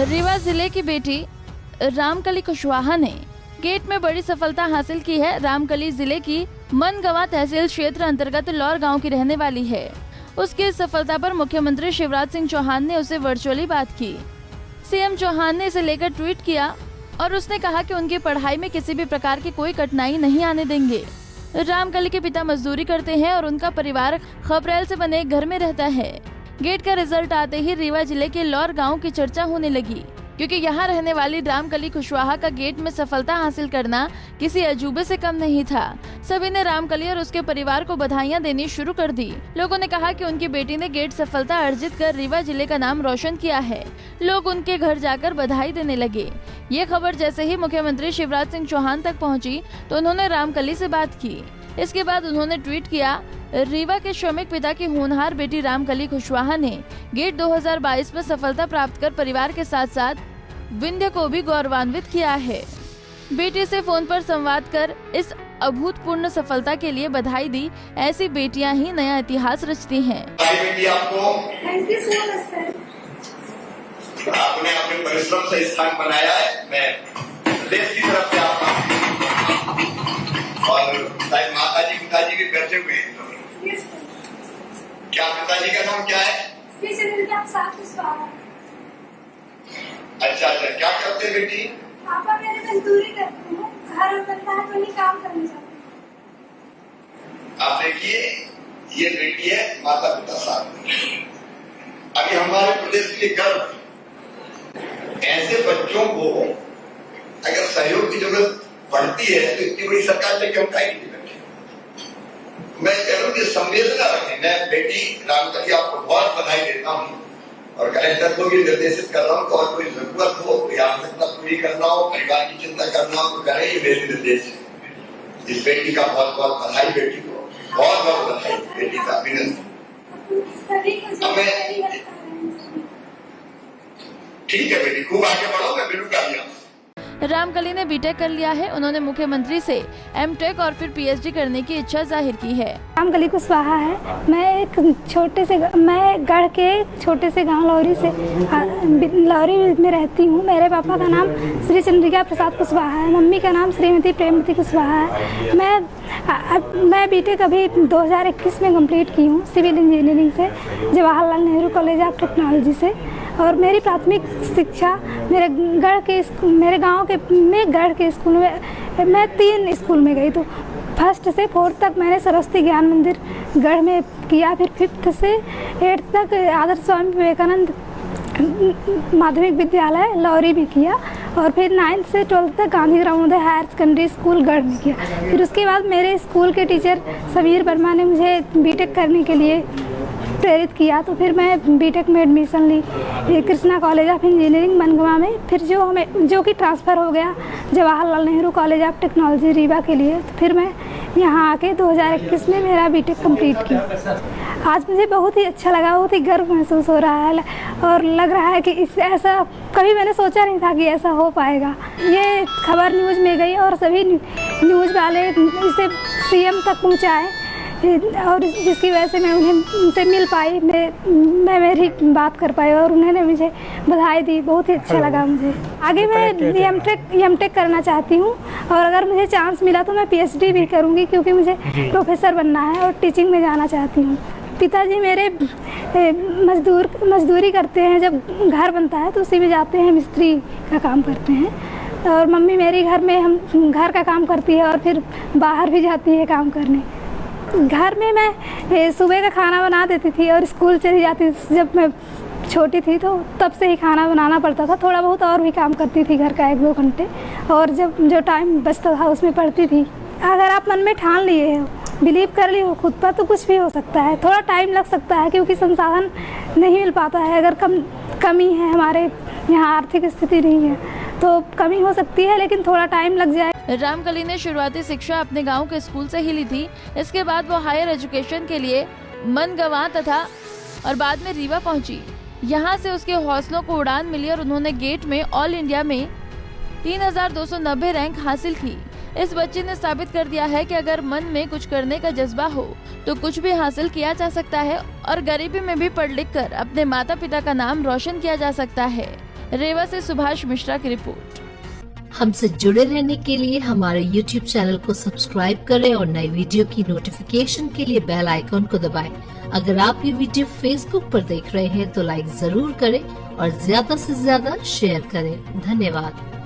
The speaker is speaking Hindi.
रीवा जिले की बेटी रामकली कुशवाहा ने गेट में बड़ी सफलता हासिल की है। रामकली जिले की मनगवा तहसील क्षेत्र अंतर्गत लौर गांव की रहने वाली है। उसकी इस सफलता पर मुख्यमंत्री शिवराज सिंह चौहान ने उसे वर्चुअली बात की। सीएम चौहान ने इसे लेकर ट्वीट किया और उसने कहा कि उनकी पढ़ाई में किसी भी प्रकार की कोई कठिनाई नहीं आने देंगे। रामकली के पिता मजदूरी करते हैं और उनका परिवार खपरेल से बने एक घर में रहता है। गेट का रिजल्ट आते ही रीवा जिले के लौर गांव की चर्चा होने लगी, क्योंकि यहाँ रहने वाली रामकली कुशवाहा का गेट में सफलता हासिल करना किसी अजूबे से कम नहीं था। सभी ने रामकली और उसके परिवार को बधाइयां देनी शुरू कर दी। लोगों ने कहा कि उनकी बेटी ने गेट सफलता अर्जित कर रीवा जिले का नाम रोशन किया है। लोग उनके घर जाकर बधाई देने लगे। ये खबर जैसे ही मुख्यमंत्री शिवराज सिंह चौहान तक पहुंची तो उन्होंने रामकली से बात की। इसके बाद उन्होंने ट्वीट किया, रीवा के श्रमिक पिता की होनहार बेटी रामकली कुशवाहा ने गेट 2022 में सफलता प्राप्त कर परिवार के साथ साथ विंध्य को भी गौरवान्वित किया है। बेटी से फोन पर संवाद कर इस अभूतपूर्व सफलता के लिए बधाई दी। ऐसी बेटियां ही नया इतिहास रचती हैं। बेटी आपको thank you so much sir. आपने अपने परिश्रम से स्थान बनाया है। मैं देश की तरफ से आपका और शायद माताजी पिताजी भी बैठे हुए हैं। क्या पिताजी का नाम क्या है? अच्छा, क्या करते हैं बेटी? पापा मेरे मजदूरी करते हैं, घर बनता है तो नहीं काम करने जाते। आप देखिए, ये बेटी है माता पिता साथ। अभी हमारे प्रदेश के लिए गर्व, ऐसे बच्चों को अगर सहयोग की जरूरत पड़ती है तो इतनी बड़ी सरकार लेके हम काहे नहीं बैठे। मैं कह रहा हूँ कि संवेदना रखें। मैं बेटी रामकली आपको बहुत बधाई देता हूँ और कलेक्टर को भी निर्देशित कर रहा हूँ कि और कोई जरूरत हो, कोई आवश्यकता पूरी करना हो, परिवार की चिंता करना हो तो करें। ये मेरे निर्देश है। इस बेटी का बहुत बहुत बधाई, बेटी को बहुत बहुत बधाई, बेटी का अभिनंदन। ठीक है बेटी, खूब आगे बढ़ो। मैं मिलूंगा भी आपसे। रामकली ने बीटेक कर लिया है। उन्होंने मुख्यमंत्री से एमटेक और फिर पीएचडी करने की इच्छा जाहिर की है। रामकली कुशवाहा है। मैं गढ़ के छोटे से गांव लौरी में रहती हूँ। मेरे पापा का नाम श्री चंद्रिका प्रसाद कुशवाहा है, मम्मी का नाम श्रीमती प्रेमवती कुशवाहा है। मैं बीटेक अभी 2021 में कंप्लीट की हूँ सिविल इंजीनियरिंग से, Jawaharlal Nehru college of technology से। और मेरी प्राथमिक शिक्षा मेरे गांव में गढ़ के स्कूल में मैं 3 स्कूल में गई। तो फर्स्ट से 4th तक मैंने सरस्वती ज्ञान मंदिर गढ़ में किया, फिर 5th से 8th तक आदर्श स्वामी विवेकानंद माध्यमिक विद्यालय लौरी में किया और फिर 9th से 12th तक गांधी ग्रामोदय हायर सेकेंडरी स्कूल गढ़ में किया। फिर उसके बाद मेरे स्कूल के टीचर समीर वर्मा ने मुझे बीटेक करने के लिए प्रेरित किया, तो फिर मैं बीटेक में एडमिशन ली Krishna college of engineering Mangawa में। फिर जो कि ट्रांसफ़र हो गया Jawaharlal Nehru college of technology Rewa के लिए। तो फिर मैं यहाँ आके 2021 में मेरा बीटेक कंप्लीट किया। आज मुझे बहुत ही अच्छा लगा, बहुत ही गर्व महसूस हो रहा है और लग रहा है कि ऐसा कभी मैंने सोचा नहीं था कि ऐसा हो पाएगा। ये खबर न्यूज़ में गई और सभी न्यूज़ वाले इसे सीएम तक पहुँचाए और जिसकी वजह से मैं उनसे मिल पाई, मैं मेरी बात कर पाई और उन्होंने मुझे बधाई दी। बहुत ही अच्छा लगा मुझे। आगे मैं एमटेक करना चाहती हूँ और अगर मुझे चांस मिला तो मैं पीएचडी भी करूँगी, क्योंकि मुझे प्रोफेसर बनना है और टीचिंग में जाना चाहती हूँ। पिताजी मेरे मजदूरी करते हैं, जब घर बनता है तो उसी में जाते हैं, मिस्त्री का काम करते हैं। और मम्मी मेरी घर का काम करती है और फिर बाहर भी जाती है काम करने। घर में मैं सुबह का खाना बना देती थी और स्कूल चली जाती थी। जब मैं छोटी थी तो तब से ही खाना बनाना पड़ता था। थोड़ा बहुत और भी काम करती थी घर का 1-2 घंटे, और जब जो टाइम बचता था उसमें पढ़ती थी। अगर आप मन में ठान लिए हो, बिलीव कर लिए हो खुद पर, तो कुछ भी हो सकता है। थोड़ा टाइम लग सकता है क्योंकि संसाधन नहीं मिल पाता है। अगर कमी है, हमारे यहाँ आर्थिक स्थिति नहीं है तो कमी हो सकती है, लेकिन थोड़ा टाइम लग जाए। रामकली ने शुरुआती शिक्षा अपने गांव के स्कूल से ही ली थी। इसके बाद वो हायर एजुकेशन के लिए मनगवा तथा और बाद में रीवा पहुंची। यहां से उसके हौसलों को उड़ान मिली और उन्होंने गेट में ऑल इंडिया में 3290 रैंक हासिल की। इस बच्चे ने साबित कर दिया है कि अगर मन में कुछ करने का जज्बा हो तो कुछ भी हासिल किया जा सकता है और गरीबी में भी पढ़ लिख कर अपने माता पिता का नाम रोशन किया जा सकता है। रेवा से सुभाष मिश्रा की रिपोर्ट। हमसे जुड़े रहने के लिए हमारे YouTube चैनल को सब्सक्राइब करें और नई वीडियो की नोटिफिकेशन के लिए बेल आइकॉन को दबाएं। अगर आप ये वीडियो Facebook पर देख रहे हैं तो लाइक जरूर करें और ज्यादा से ज्यादा शेयर करें। धन्यवाद।